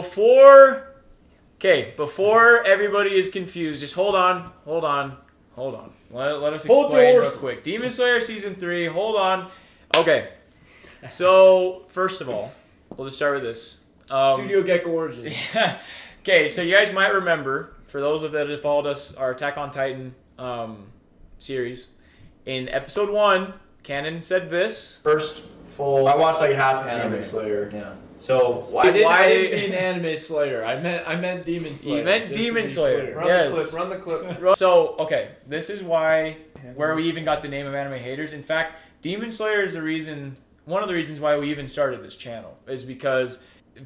before everybody is confused, just hold on. Let us explain real quick. Demon Slayer Season 3, hold on. Okay, so first of all, we'll just start with this. Studio Gecko Origin. Yeah. Okay, so you guys might remember, for those of that have followed us, our Attack on Titan series, in episode 1, Canon said this. First full. I watched like half Anime Slayer. Yeah. So I didn't mean Anime Slayer. I meant Demon Slayer. You meant Demon Slayer. Run the clip. So, okay, this is where we even got the name of Anime Haters. In fact, Demon Slayer is one of the reasons why we even started this channel, is because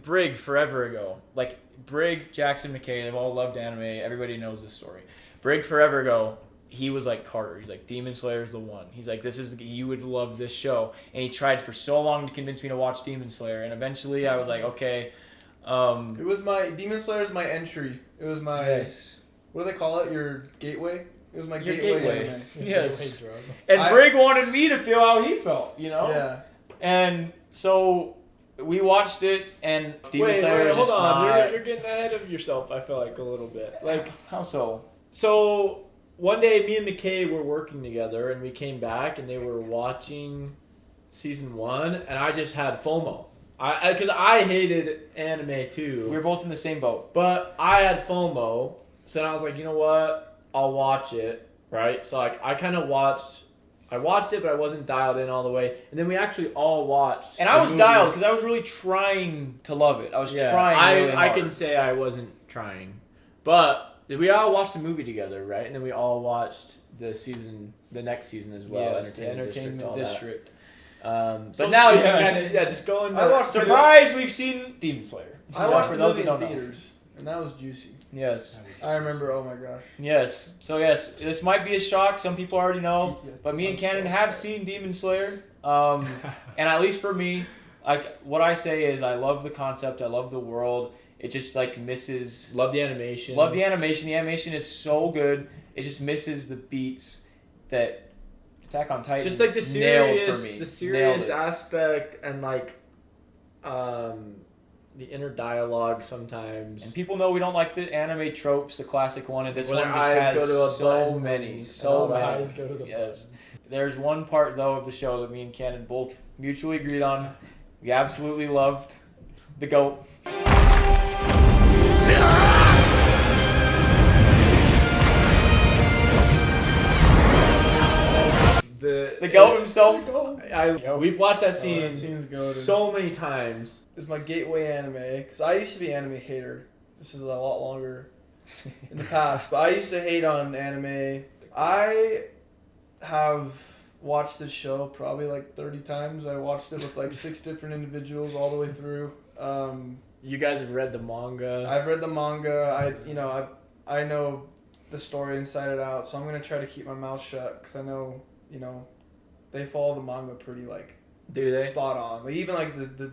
Brig, forever ago, like Brig, Jackson, Mckay, they've all loved anime. Everybody knows this story. Brig, forever ago, he was like Carter. He's like, Demon Slayer's the one. He's like, you would love this show. And he tried for so long to convince me to watch Demon Slayer. And eventually I was like, okay. It was Demon Slayer's my entry. It was my, what do they call it? Your gateway? It was my gateway. Yes. And Brig wanted me to feel how he felt, you know? Yeah. And so we watched it, and Demon Slayer hold on. You're getting ahead of yourself, I feel like, a little bit. Like, how so? So one day, me and Mckay were working together, and we came back, and they were watching season 1, and I just had FOMO. Because I hated anime too. We were both in the same boat. But I had FOMO, so then I was like, you know what? I'll watch it, right? So like, I watched it, but I wasn't dialed in all the way. And then we actually all watched. And I was dialed because I was really trying to love it. I was trying really hard. I can say I wasn't trying. But we all watched the movie together, right? And then we all watched the next season as well. Yes, the Entertainment District. But now you can kind of, just go into... Surprise, we've seen Demon Slayer. I watched the movie in theaters, and that was juicy. Yes. I remember, oh my gosh. Yes. So yes, this might be a shock. Some people already know. But me and Cannon have seen Demon Slayer. And at least for me, like what I say is I love the concept. I love the world. It just like misses... Love the animation. Love the animation. The animation is so good. It just misses the beats that Attack on Titan just like the serious nailed aspect and like the inner dialogue sometimes. And people know we don't like the anime tropes, the classic one, and this one just has so many. Eyes go to the yes. There's one part though of the show that me and Cannon both mutually agreed on. We absolutely loved the goat. The goat himself. We've watched that scene so many times. It's my gateway anime, because I used to be an anime hater. This is a lot longer in the past, but I used to hate on anime. I have watched this show probably like 30 times. I watched it with like 6 different individuals all the way through. You guys have read the manga. I've read the manga. I know the story inside and out, so I'm gonna try to keep my mouth shut because I know, they follow the manga pretty like spot on. Like even like the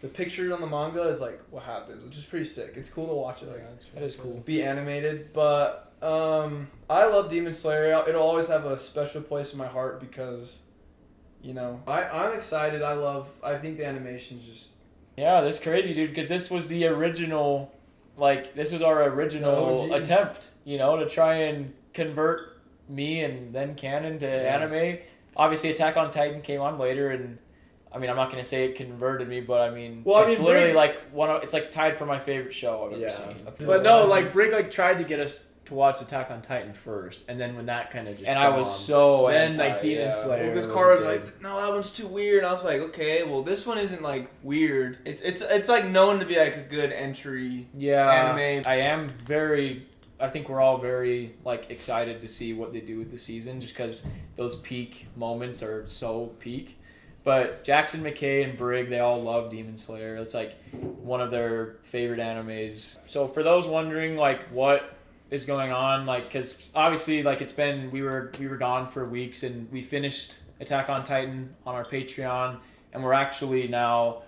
picture on the manga is like what happens, which is pretty sick. It's cool to watch it. Like that is cool. Be animated, but I love Demon Slayer. It'll always have a special place in my heart because, I'm excited. I think the animation's just. Yeah, that's crazy, dude. Because this was the original, this was our original attempt, to try and convert me and then Canon to anime. Obviously, Attack on Titan came on later, and I mean, I'm not gonna say it converted me, but I mean, it's literally Brig, it's like tied for my favorite show I've ever seen. But no, Brig tried to get us to watch Attack on Titan first, and then when that kind of just I was so then Demon Slayer. Because Carter's like, no, that one's too weird. And I was like, okay, well, this one isn't like weird. It's like known to be like a good entry. Anime. I think we're all very excited to see what they do with the season, just because those peak moments are so peak. But Jackson, Mckay, and Brig, they all love Demon Slayer. It's like one of their favorite animes. So for those wondering what is going on, because obviously it's been we were gone for weeks, and we finished Attack on Titan on our Patreon, and we're actually now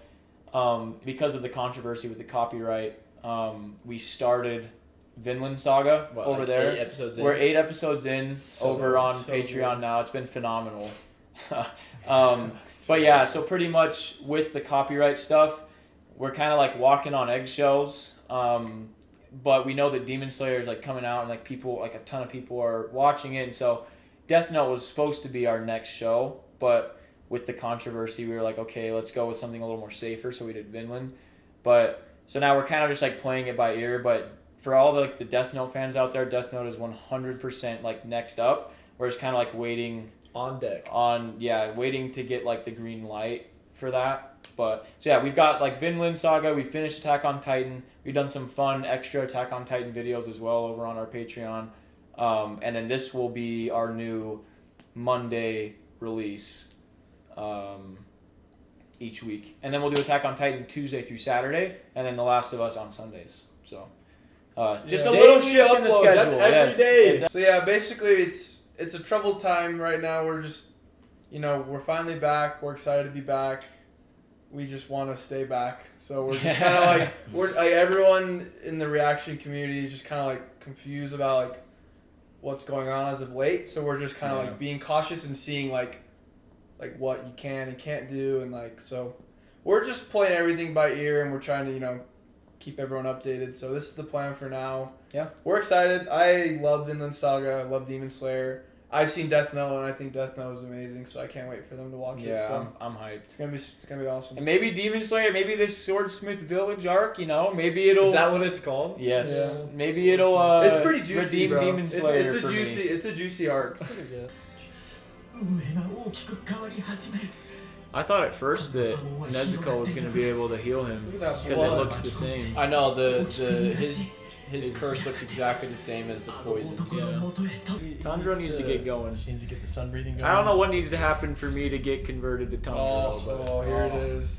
because of the controversy with the copyright, we started Vinland Saga over there. 8 episodes in. We're 8 episodes in over on Patreon now. It's been phenomenal. But yeah, so pretty much with the copyright stuff, we're kind of like walking on eggshells. But we know that Demon Slayer is like coming out, and like people, like a ton of people are watching it, and so Death Note was supposed to be our next show, but with the controversy, we were like, okay, let's go with something a little more safer, so we did Vinland. But so now we're kind of just like playing it by ear. But for all the Death Note fans out there, Death Note is 100% like next up. We're just kind of like waiting on deck. Waiting to get like the green light for that. But so yeah, we've got like Vinland Saga. We finished Attack on Titan. We've done some fun extra Attack on Titan videos as well over on our Patreon. And then this will be our new Monday release each week. And then we'll do Attack on Titan Tuesday through Saturday, and then The Last of Us on Sundays. So just a little shift in the schedule. That's every day. So yeah, basically it's a troubled time right now. We're just, we're finally back. We're excited to be back. We just want to stay back. So we're just kind of like, everyone in the reaction community is just kind of like confused about like what's going on as of late. So we're just kind of like being cautious and seeing like what you can and can't do, and like, so we're just playing everything by ear, and we're trying to keep everyone updated. So this is the plan for now. Yeah, we're excited. I love Vinland Saga. I love Demon Slayer. I've seen Death Note, and I think Death Note is amazing, so I can't wait for them to watch it. Yeah, so I'm hyped. It's gonna be awesome. And maybe Demon Slayer, maybe this Swordsmith Village arc, maybe it'll. Is that what it's called? Yes. Yeah. Maybe it'll. It's pretty juicy, redeem bro. Demon Slayer It's a for juicy. me. It's a juicy arc. It's pretty good. I thought at first that Nezuko was going to be able to heal him because it looks the same. I know his curse looks exactly the same as the poison. Yeah. Tanjiro needs to get going. She needs to get the sun breathing going. I don't know what needs to happen for me to get converted to Tanjiro. Oh, here it is.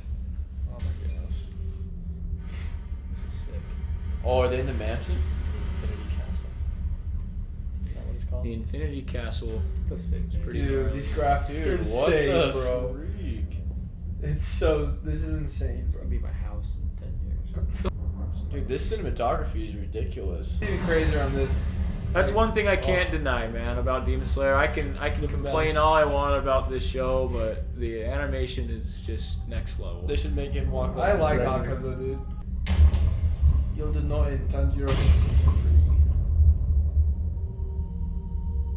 Oh my gosh. This is sick. Oh, are they in the mansion? Infinity Castle. Is that what it's called? The Infinity Castle. That's sick. It's pretty Dude, gnarly. these graphics are insane, What the bro. freak? This is insane. It's gonna be my house in 10 years. Dude, this cinematography is ridiculous. Even crazier on this. That's one thing I can't deny, man, about Demon Slayer. I can complain all I want about this show, but the animation is just next level. They should make him walk I like Brig. Akaza, dude. You'll deny it, Tanjiro.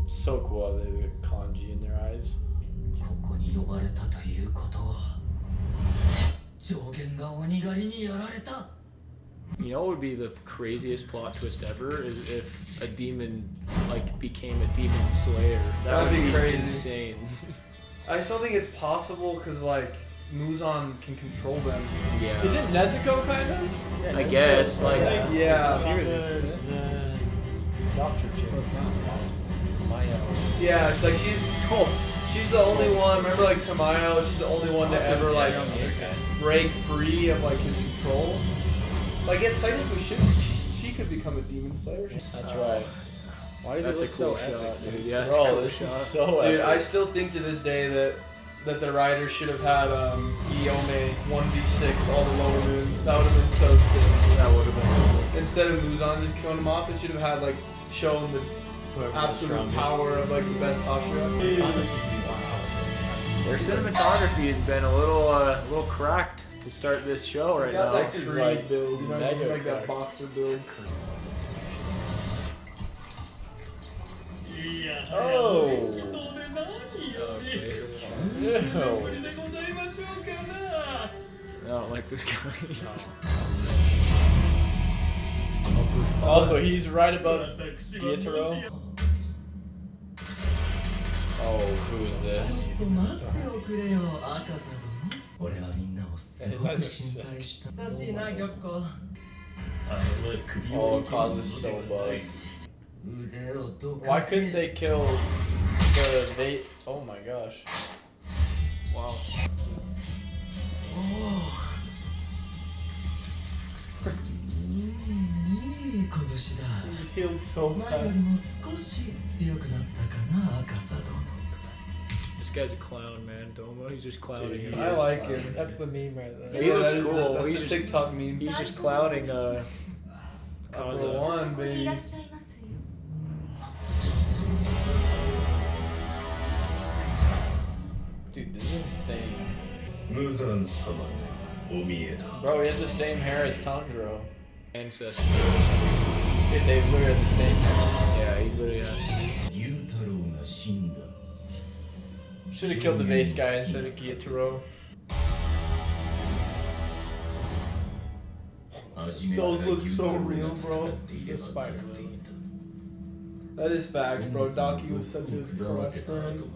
So cool, they have kanji in their eyes. ここに呼ばれたということは上限が鬼狩りにやられた You know what would be the craziest plot twist ever is if a demon became a demon slayer. That would be crazy. insane. I still think it's possible because Muzan can control them. Yeah. Is it Nezuko kind of? I guess Yeah. The doctor chick. So it's not Tamayo. Yeah, it's like she's the only one. Remember, Tamayo, she's the only one to ever break free of his control. I guess technically she could become a demon slayer. That's right. Why does That's it a look cool so shot, epic? dude. Yeah, that's a Bro, cool this shot. is so Dude, epic. I still think to this day that the writer should have had Guillaume 1v6 all the lower moons. That would have been so sick. That would have been cool. Instead of Muzan just killing him off, it should have had shown the absolute power of the best Hashira. Their cinematography has been a little cracked to start this show right now. This is build, mega that cracked. boxer build. Oh. Okay. Ew. I don't like this guy. Also, he's right about Gyataro. Oh, who is this? ちょっと待っておくれよ赤座殿俺はみんなをすごく心配した優しいな玉子あれは首 Oh, を it causes so bugged. 腕をどか Why せ couldn't they kill the Oh my gosh. Wow. いい拳だ He just healed so 前よ fast. りも少し強くなったかな赤座殿 This guy's a clown, man. Domo. He's just clowning Dude, him. I like him. That's the meme right there. He looks that is cool. That's He's the just- TikTok meme. He's just clowning Number Kaza. one, baby. Dude, this is insane. 無惨様ね Bro, he has the same hair as Tanjiro. Ancestor. They literally have the same hair. Yeah, he literally has. Should have killed the vase guy instead of Gyataro. Those look so real, bro. The Spider-Man. That is facts, bro. Doki was such a crush for him.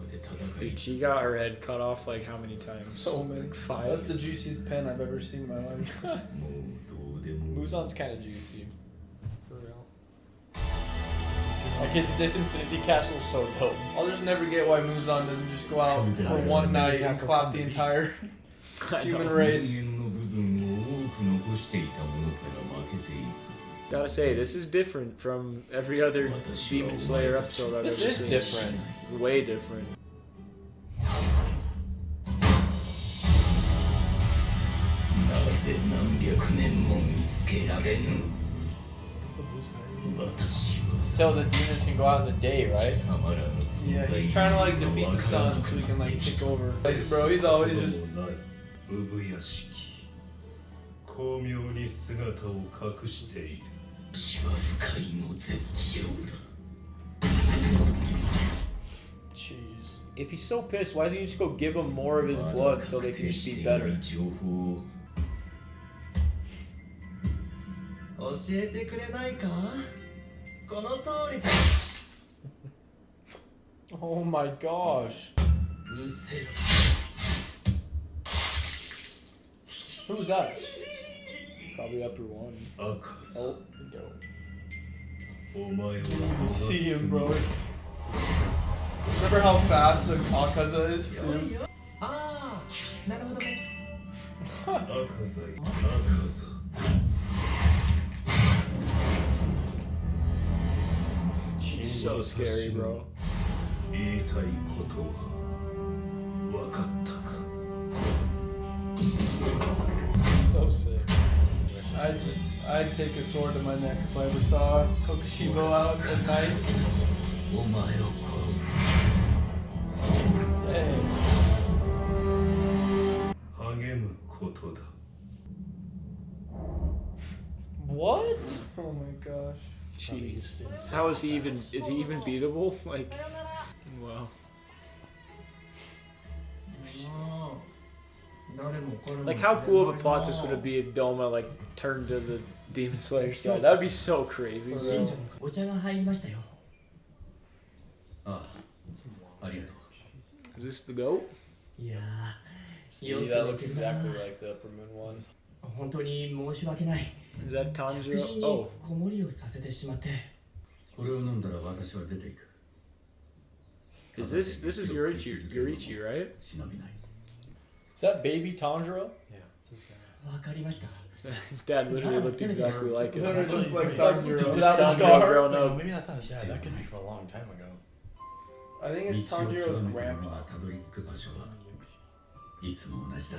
Dude, she got her head cut off like how many times? So many. Like 5. That's the juiciest pen I've ever seen in my life. Muzan's kind of juicy. For real. Like this Infinity Castle is so dope. I'll just never get why Muzan doesn't just go out for one night and clap the entire human race. Gotta say, this is different from every other Demon Slayer episode I've This ever is seen. different. Way different. So the demons can go out in the day, right? Yeah, he's trying to like defeat the sun so he can like take over. Bro, he's always just. Jeez. If he's so pissed, why doesn't he just go give him more of his blood so they can just be better? 教えてくれないかこの通りだ Oh my gosh. うせろ Who's that? Probably upper one. Oh, dope. See him, bro. Remember how fast the Akaza is, too? ああなるほどね He's so scary, bro. So sick. I'd take a sword to my neck if I ever saw Kokushibo out at night. お前を殺す Hey. What? Oh my gosh. Jeez. How is he even beatable? Like, wow. Like, how cool of a plot twist would it be if Doma, like, turned to the Demon Slayer side? That would be so crazy. お茶が入りましたよ Is this the goat? いや See, that looks exactly like the upper moon one. 本当に申し訳ない Is that 客 Tanjiro? 人に Oh. 子守りをさせてしまって Is this is Yorichi, right? Is that baby Tanjiro? Yeah, it's his dad. わかりました His dad literally looked exactly like him. Literally looks like Just Tanjiro. without the Tanjiro scar. grown No, up. maybe that's not his dad. That could be from a long time ago. I think it's Tanjiro's grandpa. いつも同じだ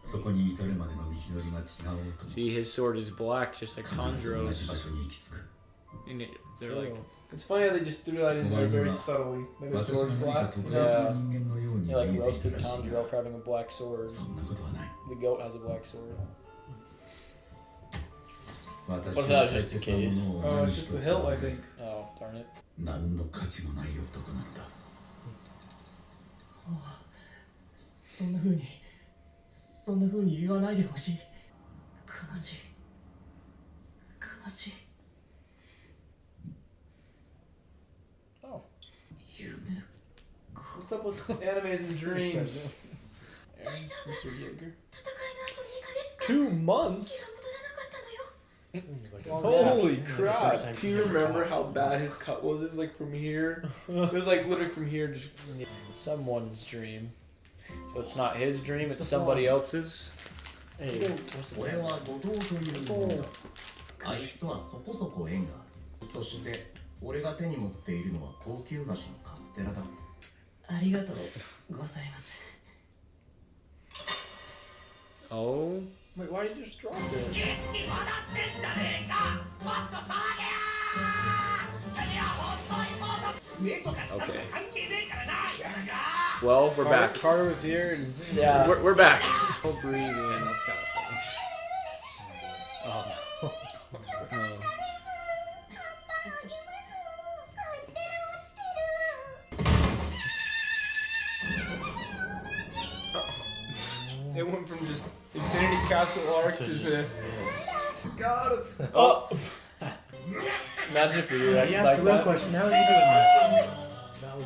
そこに至るまでの道のりが違おうと See, his sword is black, just like 必ず同じ Tanjiro's. 場所に行き着く And they're like, It's funny how they just threw that in there very subtly. Like the sword's black. You know? Yeah. They like roasted Tanjiro for having a black sword. そんなことはない The goat has a black sword. 私 What if that was just the case? Oh, it's just the hilt, I think. Oh, darn it. 何の価値もない男なのだそんな風に言わないでほしい悲しい悲しい Oh. 夢 What's up with animes and dreams? Mr. Yeager. 2 months? He's like, Holy the crap. first time Do you he's ever remember talked how to bad his cut was? It's like from here. It was like literally from here just. Someone's dream. So it's not his dream, it's somebody else's. Hey. 俺は後藤という者だあいつとはそこそこ縁があるそして俺が手に持っているのは高級菓子のカステラだありがとうございます oh, Wait, why did you just drop it? okay. Well, we're back. Carter was here and Yeah. We're back. no breathing. That's kind of funny. went from just Infinity Castle arc to the. Got him. Oh! Imagine if we were He like asked the real that. question. Now he doesn't. That was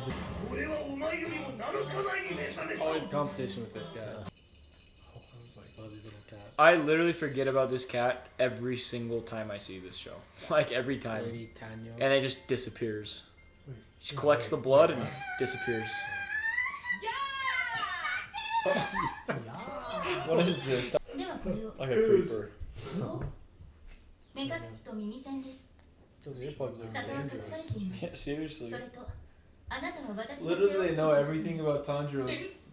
Always competition with this guy. Oh, these little cats. I literally forget about this cat every single time I see this show. Like every time. Lady Tanya. And it just disappears. Just collects the blood and disappears. What is this? ではこれを Like a creeper. 目隠しと耳栓です Those earplugs are 里は隠 dangerous. されています Seriously. それとあなたは私の Literally, they know 背負って everything about Tanjiro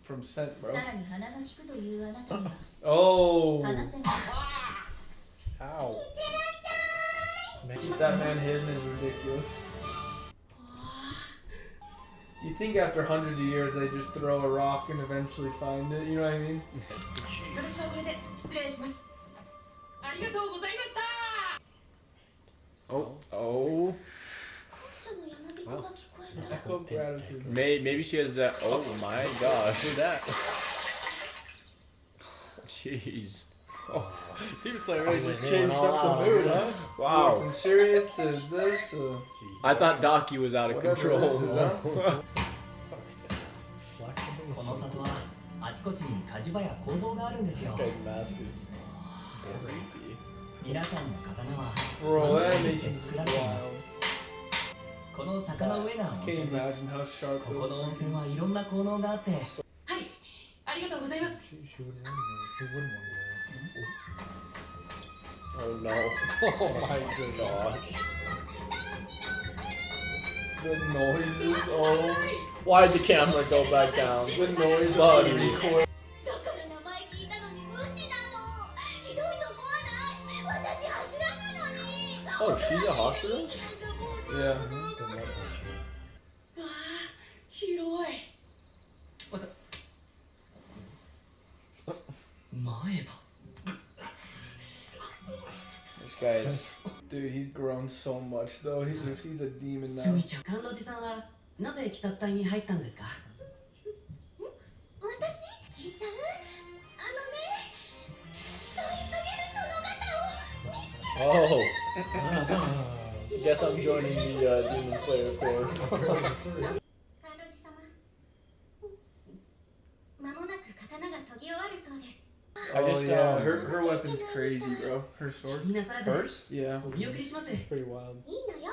from scent, さ bro. らに鼻が利くというあなたには Oh, 話せない Ow. that man hidden is ridiculous. You think after hundreds of years they just throw a rock and eventually find it, you know what I mean? 私はこれで失礼しますありがとうございました Oh. Oh. 感謝の山人が聞こえた Echo gratitude. Maybe she has that. Oh my gosh. Who's that? Jeez. Dude, so I really just Going changed all up out. the mood, huh? Wow. From serious to this to I thought Docky was out of whatever control. this is, huh? この里はあちこちに火事場や工房があるんですよ This guy's mask is creepy. 皆さんの刀は Bro, that で animation's 作られています wild. この坂の上が温 Can't 泉です imagine how sharp ここ those の温 things 泉はいろんな効能があってはいありがとうございます She wouldn't want to go. She wouldn't want to Oh no. Oh my gosh. The noises, oh, Why'd the camera go back down? the noise Buddy. of the recoil. だから名前聞いたのに無視なのひどいと思わない私柱なのに Oh, she's a Hashira? Yeah. わあ広い前歯 This guy's. Dude, he's grown so much though. He's a demon す now. みちゃん甘露寺さんはなぜ鬼殺隊に入ったんですか私聞いちゃうあのねそう言っとける殿方を見つけ Oh. go. Guess I'm joining the Demon Slayer Corps. 甘露寺様間もなく刀が研ぎ終わるそうです I just, oh, yeah, um, her weapon's crazy, bro. Her sword. みんなそれぞれ Hers? Yeah. お見送りします It's pretty wild. いいのよ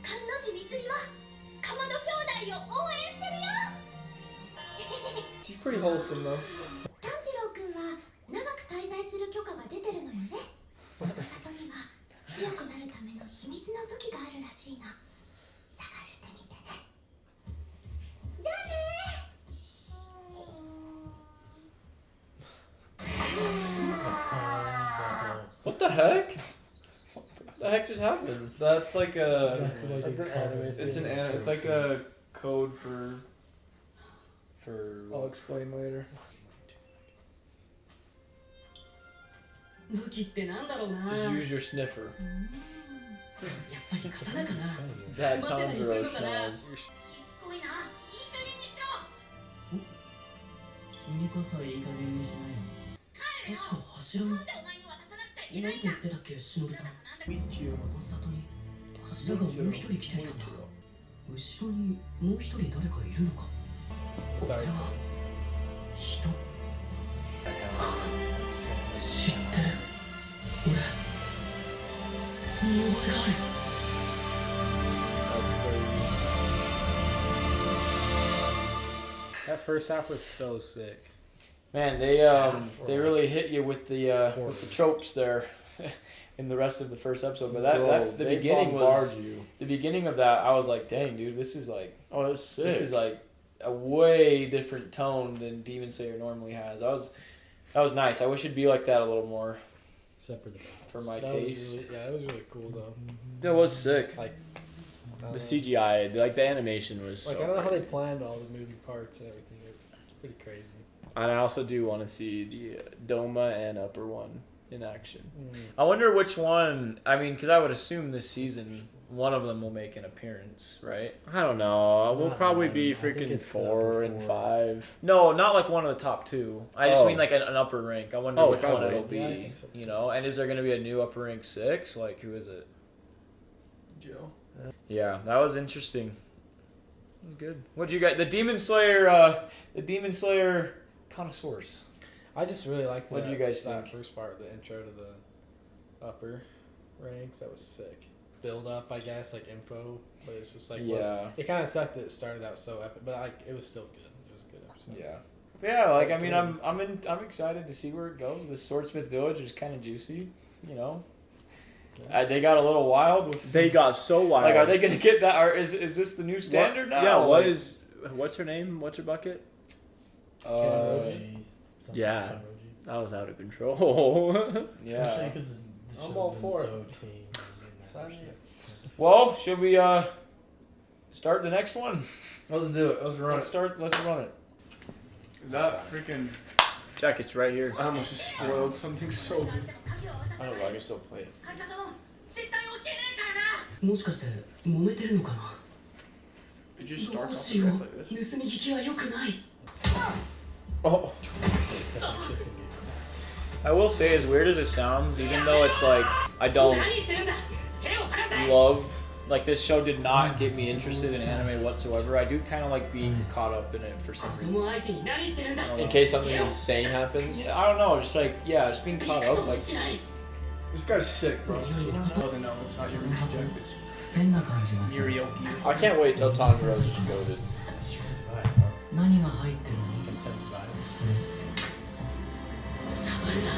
甘露寺光美はかまど兄弟を応援してるよ She's pretty wholesome though. 炭治郎くんは長く滞在する許可が出てるのよねこの里には強くなるための秘密の武器があるらしいの探してみてねじゃあね What the heck? What the heck just happened? That's like a. That's like That's a an anime. It's an anime. It's like a code for. I'll explain later. 武器ってなんだろうな Just use your sniffer. やっぱり刀かな That Tanjiro smells. しつこいないい加減にしろ君こそいい加減にしなよ確か柱になんでお前に渡さなくちゃいけないんだなんて言ってたっけ忍さんこMeet you. の里に柱がもう一人来ていたんだ後ろにもう一人誰かいるのか俺は人知ってる俺見覚えがある That first half was so sick. Man, they really hit you with the tropes there in the rest of the first episode. But the They beginning bombard was you. the beginning of that. I was like, dang, dude, this is like Oh, that's sick. this is like a way different tone than Demon Slayer normally has. That was nice. I wish it'd be like that a little more Except for the. for my That taste. was really, yeah, it was really cool though. It was sick. Like The CGI, like the animation was Like so I don't know how they great. planned all the movie parts and everything. It's pretty crazy. And I also do want to see the Doma and Upper one in action. Mm. I wonder which one. I mean, because I would assume this season one of them will make an appearance, right? I don't know. We'll Not probably nine. be I think freaking it's the 4 and upper 5. No, not like one of the top two. I just Oh. mean like an upper rank. I wonder Oh, which one probably. it'll be. Yeah, I think so, You too. know, and is there going to be a new upper rank 6? Like, who is it? Joe. Yeah, that was interesting. That was good. What'd you guys? The Demon Slayer connoisseurs. I just really like What'd you guys that think? first part, the intro to the upper ranks. That was sick. Build up, I guess, like info, but it's just like Yeah. it kind of sucked that it started out so epic, but like it was still good. It was a good episode. Yeah. Yeah, like I mean, Good. I'm excited to see where it goes. The Swordsmith Village is kind of juicy, you know. They got a little wild with. They got so wild. Like, are they gonna get that? Or is this the new standard now? Yeah. Like, What's her name? What's her bucket? Kenroji, something yeah. like Kenroji. That was out of control. Yeah. Because the I'm show's all been for it. so tame. Sorry. Well, should we start the next one? Let's do it. Let's run Let's it. start. Let's run it. That freaking. Jack, it's right here. I almost just spoiled something so good. I don't know. I can still play it. 使い方も絶対教えねえからな。もしかして揉めてるのかな It just ど starts う off しよう like this. 盗み聞きは良くない Oh. Except my kids can get I will say, as weird as it sounds, even though it's like I don't 何してるんだ。手を離せ。 love, like this show did not get me interested in anime whatsoever. I do kind of like being caught up in it for some 子 reason. 供相手に何してるんだ In case something insane happens. I don't know, just like just being caught up. Like しない This guy's sick, bro. Oh, no, it's not your jacket. It's 変な感じがする Murioki. I can't wait till Tanjiro's just goaded. Alright, bro. 何が入ってるの You can sense vibes. 触るな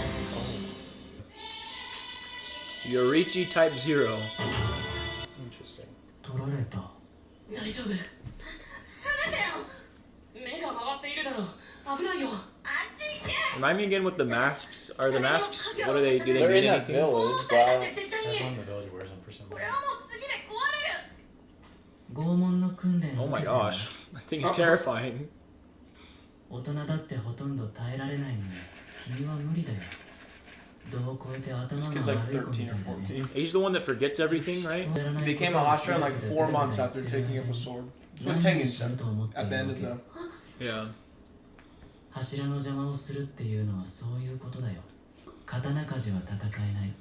Yorichi Type 0. Interesting. 取られた大丈夫離せよ目が回っているだろ危ないよあっち行け Remind me again what the masks are. The masks? What do they? Do they They're in mean that anything? village, だ but って絶対に Everyone in the village wears them for some こ reason. れはもう次で壊れる。拷問の訓練 Oh を my 受けてる gosh, that thing is terrifying. 大人だってほとんど耐えられないのに君は無理だよ度を超えて This 頭 kid's が like 悪い子み 13 or たいだね 14. He's the one that forgets everything, right? He became a Hashira in like 4 months after taking up a sword. That's what Tengen said at the end of the. Yeah. 柱の邪魔をするっていうのはそういうことだよ刀鍛冶は戦えない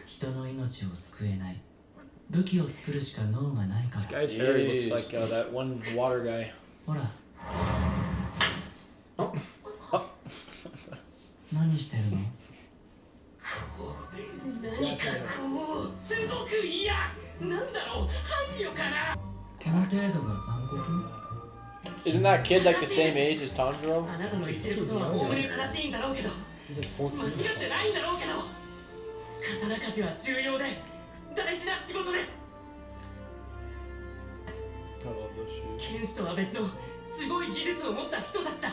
人の命を救えない武器を作るしか脳がないから This guy's hair looks Jeez. like that one water guy. ほら何してるの何かこうすごく嫌なんだろう配慮かなこの程度が残酷 isn't that kid like the same age as Tanjiro? あなたの言ってることはおおむね正しいんだろうけど He's like 14. 間違ってないんだろうけど刀鍛冶は重要で大事な仕事です I love those shoes. 剣士とは別のすごい技術を持った人たちだ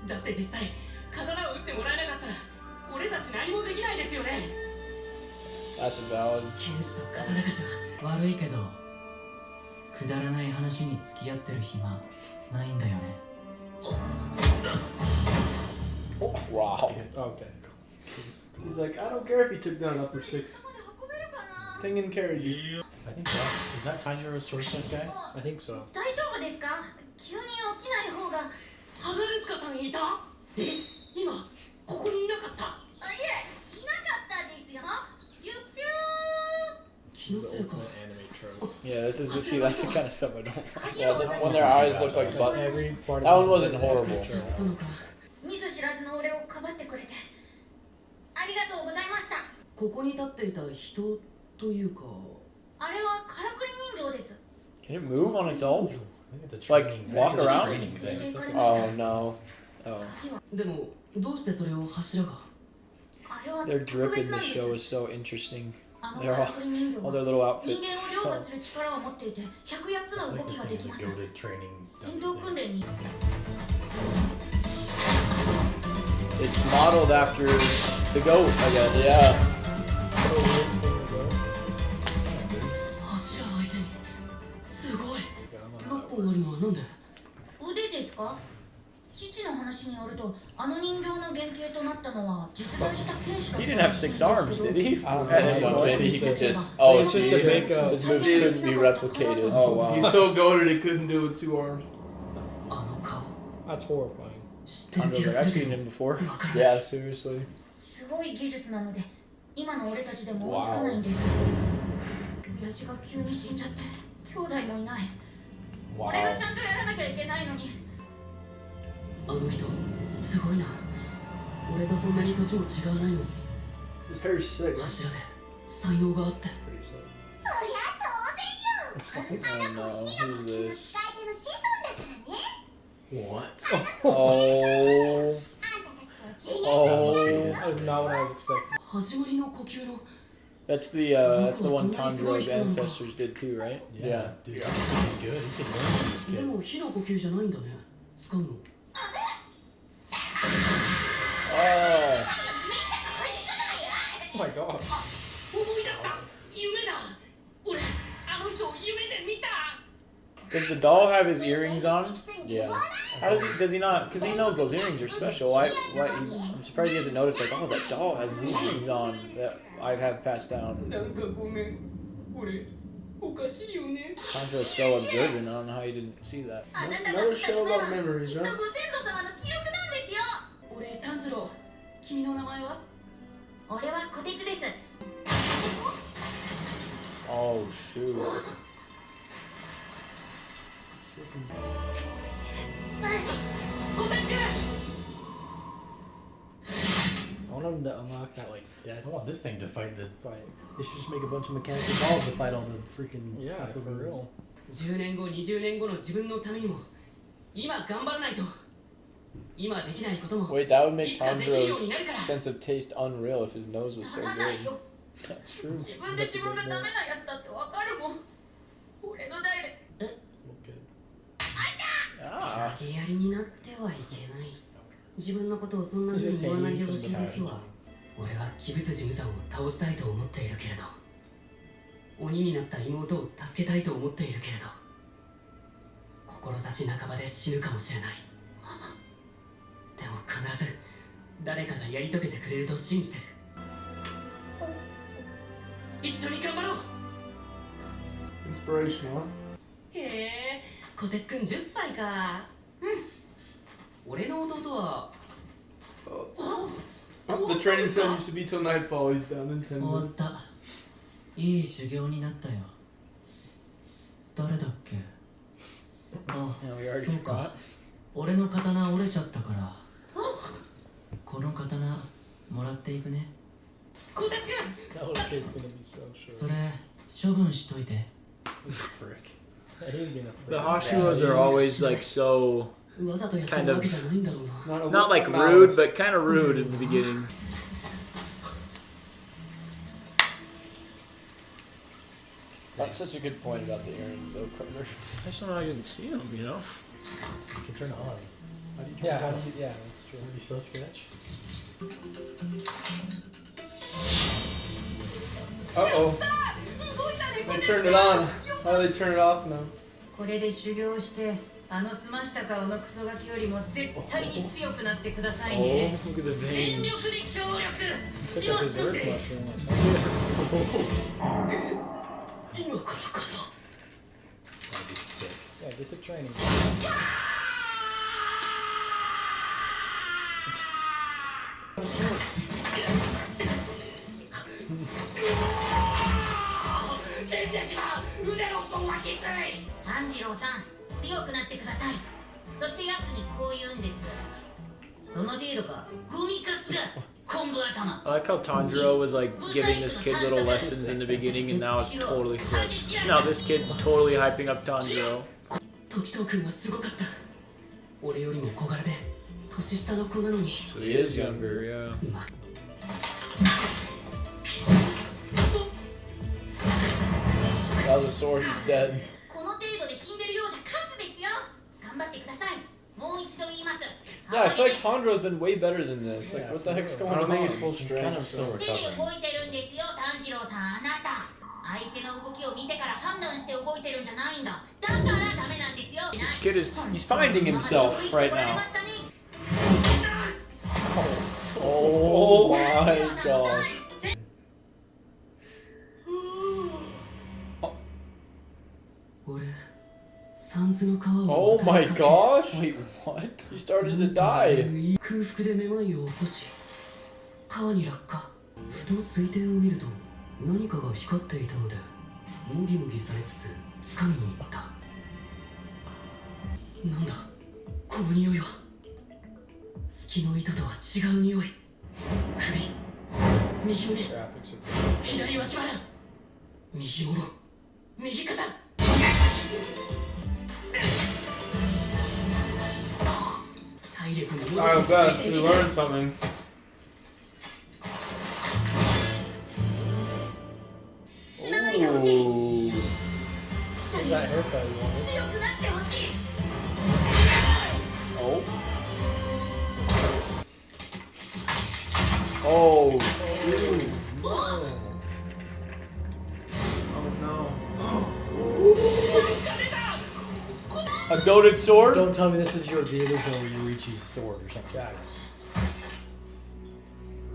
だって実際刀を打ってもらえなかったら俺たち何もできないですよね That's valid. 剣士と刀鍛冶は悪いけどくだらない話に付き合ってる暇ないんだよね Wow. Okay. He's like, I don't care if he took down upper 6. まで運べるかな。 Tengen carried you. I think is that Tanjiro Swordsmith guy? I think so. 大丈夫ですか。急に起きない方が。花月香さんいたえ今ここにいなかったあ、いえ、いなかったですよ。ピュッピュー。気 This の is the せいか ultimate anime trope. Yeah, this is see that's the kind of stuff I don't. Yeah, when their eyes look like buttons. Every part That of one this is wasn't like horrible. しちゃったのか見ず知らずの俺をかばってくれて。ありがとうございました。ここに立っていた人というかあれはからくり人形です。 Can it move on its own? I think it's a Like, training. walk it's a around? training thing. It's like a- Oh no. Oh, でもどうしてそれを柱があれは their 特 drip 別 in なん this です。 show is so interesting. あの They're から all くり人形 all は their little 人 outfits. 間を凌駕 So, する力を持っていて108つ I の like 動 this きが thing でき is ま a す。 goaded training 戦 dummy 闘訓 thing. 練に it's modeled after the goat, I guess. Yeah. So weird seeing the goat. 柱相手にすごい Yeah, I'm 6本あるのはなんで腕ですか。父の話によるとあの人形の原型となったのは実在した剣士だ He didn't have 6 arms, did he? I don't At know. any point. Maybe he could just. Oh, it's just to geez. make his moves couldn't be replicated. Oh, wow. He's so goated he couldn't do it with 2 arms. あの顔 That's horrifying. 知ってる Andre, 気が I've する seen け him ど before. わからない Yeah, seriously. すごい技術なので今の俺たちでも追いつかないんです親父が急に死んじゃって兄弟もいない俺がちゃんとやらなきゃいけないのにあの人すごいな俺とそんなに年も違わないのに His hair's sick. 柱で才能があって Pretty sick. そりゃ当然よ Oh no, who's 使い this? 手の子孫だからね What? Oh. あんたたちと次元 Oh. That was not what I was expecting. 始まりの呼吸の That's the one Tanjiro's ancestors did too, right? Yeah. Dude, he's pretty good. He can learn from this で kid. も火の呼吸じゃないんだね使うの Oh. Oh my god. 思い出した夢だ俺あの人を夢で見た Does the doll have his earrings on? Yeah. How does he not? Because he knows those earrings are special. I'm surprised he hasn't noticed, like, oh, that doll has earrings on that I have passed down. なんかごめん俺おかしいよね Tanjiro's so observant. I don't know how he didn't see that. あなたが Another 見た show 夢は about memories, きっと huh? ご先祖様の記憶なんですよ俺炭治郎君の名前は俺は虎鉄です Oh, shoot. ごめんね I want him to unlock that like death I want this thing to fight the. fight. They should just make a bunch of mechanical balls to fight all the freaking. Yeah, hyper for moves. real. 10年後20年後の自分のためにも今頑張らないと今できないことも Wait, that would make いつかできるよう Tanjiro's になるから sense of taste unreal if his nose was so ならない good. よ That's true. 自分で自分がダメなやつだってわかるもん俺の代で Look good. Ah. 投げやりになってはいけない自分のことをそんな風に言わないでほしいですわ俺は鬼物事無惨を倒したいと思っているけれど鬼になった妹を助けたいと思っているけれど志半ばで死ぬかもしれないでも必ず誰かがやり遂げてくれると信じてる一緒に頑張ろう Inspirational, huh? へえこてつくん10歳か俺の弟は The training center used to be till nightfall. He's done in 10終わっ minutes. たいい修行になったよ誰だっけあ Yeah, we already そうか forgot. 俺の刀折れちゃったからこの刀もらっていくねこてつくん That little kid's gonna be so そ short. れ処分しといて Frick. Yeah, he was being a The frick. Hashiras are always like so わざとやって Kind る of- わけじゃないんだろうな Not, a, not like not rude, malice. but kind of rude in the beginning. That's such a good point about the earrings, though, Carter. I just don't know how you didn't see them, you know? You can turn it on. How do you turn Yeah, it how on? do you, yeah, that's true. Are you still sketch? Uh-oh. They turned it on. How do they turn it off now? これで修行してあの澄ました顔のクソガキよりも絶対に強くなってください Oh, ね look at the 全 veins. 力で協力 It's し like ま a すの dessert で mushroom or something. 今からかな That'd be sick. Yeah, get the training. 先生しま腕の方がきつい炭治郎さん強くなってくださいそして奴にこう言うんですその程度かゴミカスが昆布頭 I like how Tanjiro was like giving this kid little lessons in the beginning, and now it's totally flipped. Now this kid's totally hyping up Tanjiro. 時藤君はすごかった俺よりも小柄で年下の子なのに So he is younger, yeah. That was a sword, he's dead. この程度で死んでるようじゃカスですよ頑張ってくださいもう一度言います Yeah, I feel like Tanjiro's been way better than this. Like, Yeah, what the for heck's real. going I don't think on? he's full Kind strength. of Still 手で recovering. 動いてるんですよ炭治郎さんあなた相手の動きを見てから判断して動いてるんじゃないんだだからダメなんですよ This kid is, he's finding himself right now. Oh my gosh. Oh my gosh. Wait, what? He started to die. 空腹でめまいを起こし川に落下。ふと水底を見ると何かが光っていたのでもぎもぎされつつ掴みに行った。なんだこの匂いは。月の糸とは違う匂い。首、右胸、 Graphics are 左脇腹、右もも、右肩。体力に I'm glad we learned something. 死なないでほしい。 What's that haircut you wanted? 強くなってほしい。 Oh. Oh. A goated sword? Don't tell me this is the original Yurichi's sword or something. Jack.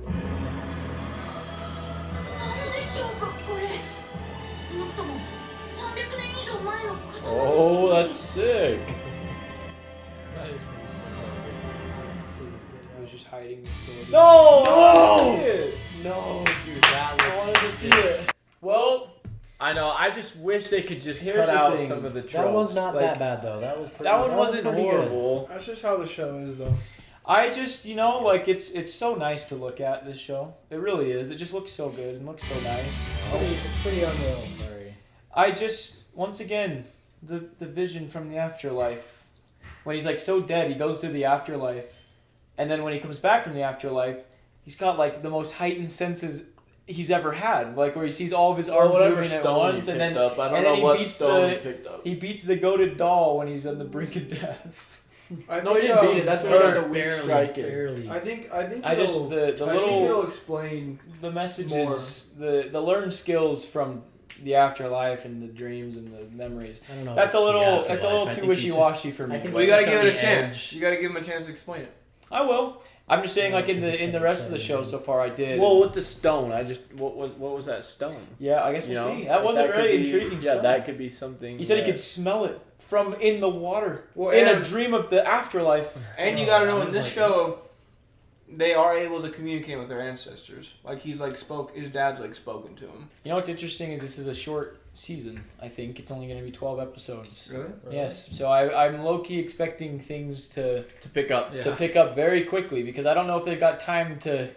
なんでしょうかこれ。少なくとも300年以上前の刀。 Oh, that's sick. That is pretty sick. He was just hiding the sword. No! No, dude, that I wanted to see sick. it. Well, I know. I just wish they could just Here's cut the out thing. some of the tropes. That was not Like, that bad though. That was pretty. That one was wasn't pretty good. horrible. That's just how the show is, though. I just, like it's so nice to look at this show. It really is. It just looks so good and looks so nice. It's pretty unreal. Sorry. I just, once again, the vision from the afterlife. When he's like so dead, he goes to the afterlife, and then when he comes back from the afterlife, he's got like the most heightened senses he's ever had. Like where he sees all of his arms whatever moving at stone once, he and picked then up. I don't and know then he what beats stone the- he picked up. he beats the goated doll when he's on the brink of death. No, he didn't beat it. That's when he got the weak Barely, striking. barely. I think I just the I think little it'll explain. the messages, the learned skills from the afterlife and the dreams and the memories. I don't know. That's a if it's little the that's a afterlife. little I too think he's wishy washy for me. I think Well, you gotta just give on it a the chance. edge. You gotta give him a chance to explain it. I will. I'm just saying, I like don't in think the it's in the gonna rest of the say show anything. so far, I did. Well, with the stone, I just what was that stone? Yeah, I guess You we'll know, see. That was a could very be- intriguing. Yeah, stone. that could be something. He said he that- could smell it from in the water Well, in a and- dream of the afterlife. And you gotta know in this show, they are able to communicate with their ancestors. Like he's like his dad's like spoken to him. You know what's interesting is this is a short season. I think it's only going to be 12 episodes. Really? Yes, so I'm low key expecting things to pick up. pick up very quickly because I don't know if they've got time to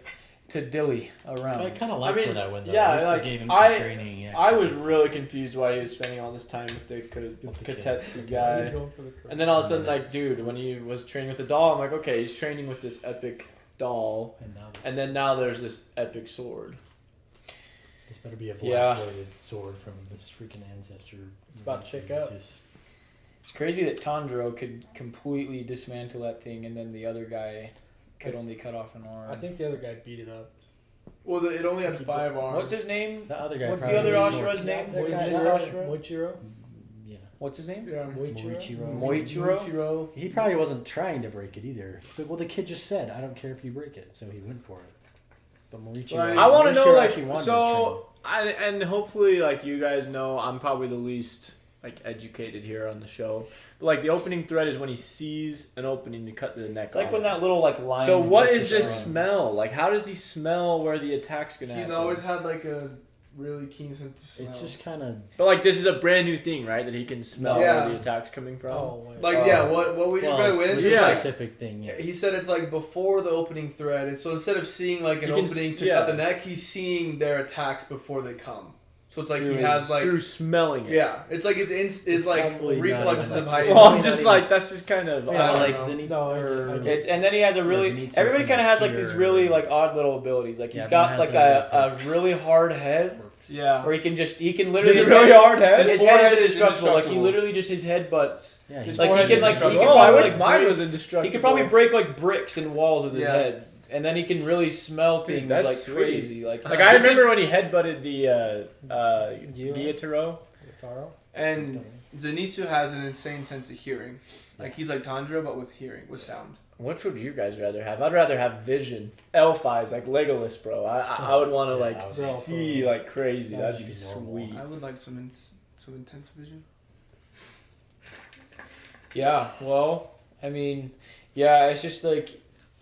dilly I around. kind of liked mean, where that went though. yeah, At least like, they gave him some I- training. Yeah, I was really confused why he was spending all this time with the Katetsu guy. And then all of a sudden, like, dude, when he was training with the doll, I'm like, okay, he's training with this epic doll. And then now there's this epic sword. this better be a Yeah. black-bladed sword from this freaking ancestor. It's about to check up. Just, It's crazy that Tanjiro could completely dismantle that thing and then the other guy could only cut off an arm. I think the other guy beat it up. Well, it only had 5 arms. What's his name? the other guy. What's the probably other was more- Ashura's name? That guy, Just Ashura? Moichiro? Yeah. What's his name? Yeah. Moichiro? Moichiro? He probably wasn't trying to break it either. But, well, the kid just said, "I don't care if you break it," so he went for it. But Morichiro, Right. I want to know, Morichiro like, actually wanted to so, and hopefully, like, you guys know, I'm probably the least, like, educated here on the show. But, like, the opening thread is when he sees an opening to cut the neck It's like off. when that little like line. So what that's is this just- smell? Like, how does he smell where the attack's gonna He's happen? always had like a really keen sense of smell. It's just kind of. But, like, this is a brand new thing, right? That he can smell Yeah. where the attack's coming from. Oh, wait. Like yeah, what we just read with it's is a like specific thing. Yeah. he said it's like before the opening thread, and so instead of seeing like an You can opening s- to yeah. cut the neck, he's seeing their attacks before they come. So it's like Through he has his- like through smelling it. yeah, it's like his like probably not reflexes even of that- height. Well, I'm Probably just not like, that's just kind of. Yeah, I like don't know. Zenith No, I or get it. It's, and then he has a really Zenitsu everybody kind of has like these here. really like odd little abilities. Like he's Yeah, got everyone like has a really hard head Yeah. where he can literally His his really head- hard head? His His head is forehead is indestructible. Like he indestructible. literally just his head butts. Yeah, His he's Like he forehead's can like he can indestructible. Oh, I probably, wish like, mine break- was indestructible. He could probably break like bricks and walls with his Yeah. head, and then he can really smell Dude, things that's like sweet. crazy. Like Like, I remember when he headbutted the Gyataro. Carl? And Zenitsu has an insane sense of hearing. Like he's like Tanjiro, but with hearing, with sound. Which would you guys rather have? I'd rather have vision. Elf eyes, like Legolas, bro. I would want to like see like crazy. That'd be sweet. I would like some intense vision. Yeah, well, I mean, yeah, it's just like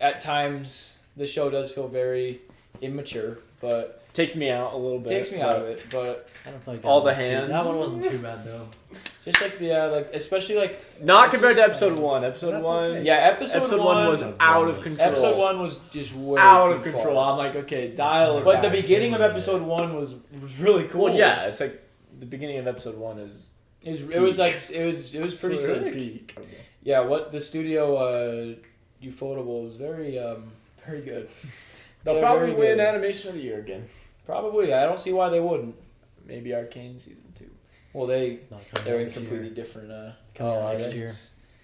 at times the show does feel very immature, but Takes me out a little bit. takes me out of it. But I don't feel like All that the was too- hands. That one wasn't too bad though. just like like especially like Not It's compared to just- episode 1. Episode That's 1. okay. yeah, Episode 1 was out of control. Episode 1 was just way out too of control. far. I'm like, okay, dial it But the back. beginning of episode 1 was really cool. Well, yeah, it's like the beginning of episode 1 is. It was like it was pretty sick. Peak. Yeah, what the studio Ufotable is very very good. They'll They're probably very win good. Animation of the Year again. Probably. I don't see why they wouldn't. Maybe Arcane season 2. Well, they're It's not coming in out this completely year. different. It's coming out next things. year,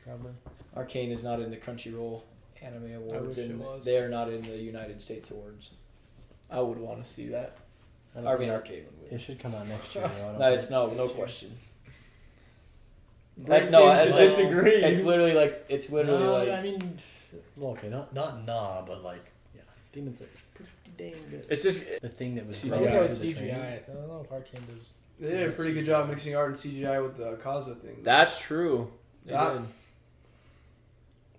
probably. Arcane is not in the Crunchyroll Anime Awards, wish it and was. they are not in the United States Awards. I would want to see that. I don't I mean, think- Arcane would It win. should come out next year. Though. I don't No, it's think- no question. Brig No, seems it's to like- disagree. It's literally No, like I mean, well, okay, not nah, but like, yeah, Demon Slayer is pretty dang good. It's just The thing that was CGI. I growing would go through with the CGI. training. I don't know if Arcane does. They did a pretty good job mixing art and CGI with the Kaza thing. that's true. They That- did.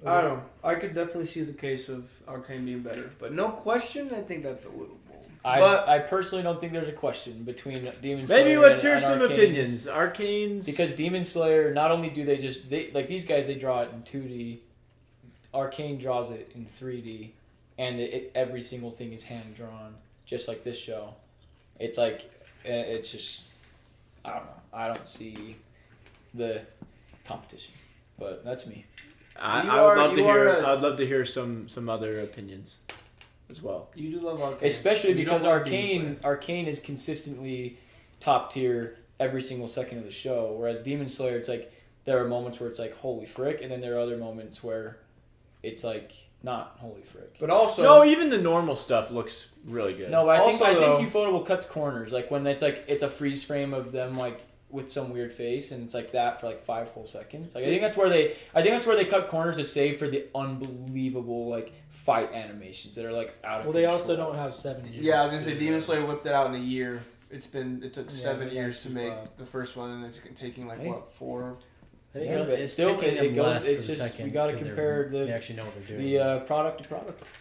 I don't know. I could definitely see the case of Arcane being better, but no question, I think that's a little bold. I personally don't think there's a question between Demon Slayer. Maybe let's and hear some Arcane. opinions. Arcane's Because Demon Slayer, not only do they like these guys, they draw it in 2D. Arcane draws it in 3D, and every single thing is hand drawn, just like this show. It's like it's just I don't know. I don't see the competition, but that's me. I You would are- love to you are hear. a- I'd love to hear some other opinions as well. You do love Arcane. Especially You don't because love Demon Slayer. Arcane is consistently top tier every single second of the show, whereas Demon Slayer, it's like there are moments where it's like holy frick, and then there are other moments where it's like not holy frick. But also, No, even the normal stuff looks really good. No, but I think Also, though- Ufotable cuts corners, like when it's a freeze frame of them like with some weird face, and it's like that for like 5 whole seconds. Like I think that's where they cut corners to save for the unbelievable like fight animations that are like out of Well, they control. also don't have 7 years. Yeah, I was gonna say to- Demon Slayer whipped it out in a year. It took Yeah, 7 they years gotta to keep make up. the first one, and it's taking like Hey. what 4? I think Yeah, but it's still, taking it them goes- less it's for the just- second we gotta 'cause compare they the- actually know what they're doing. The product to product.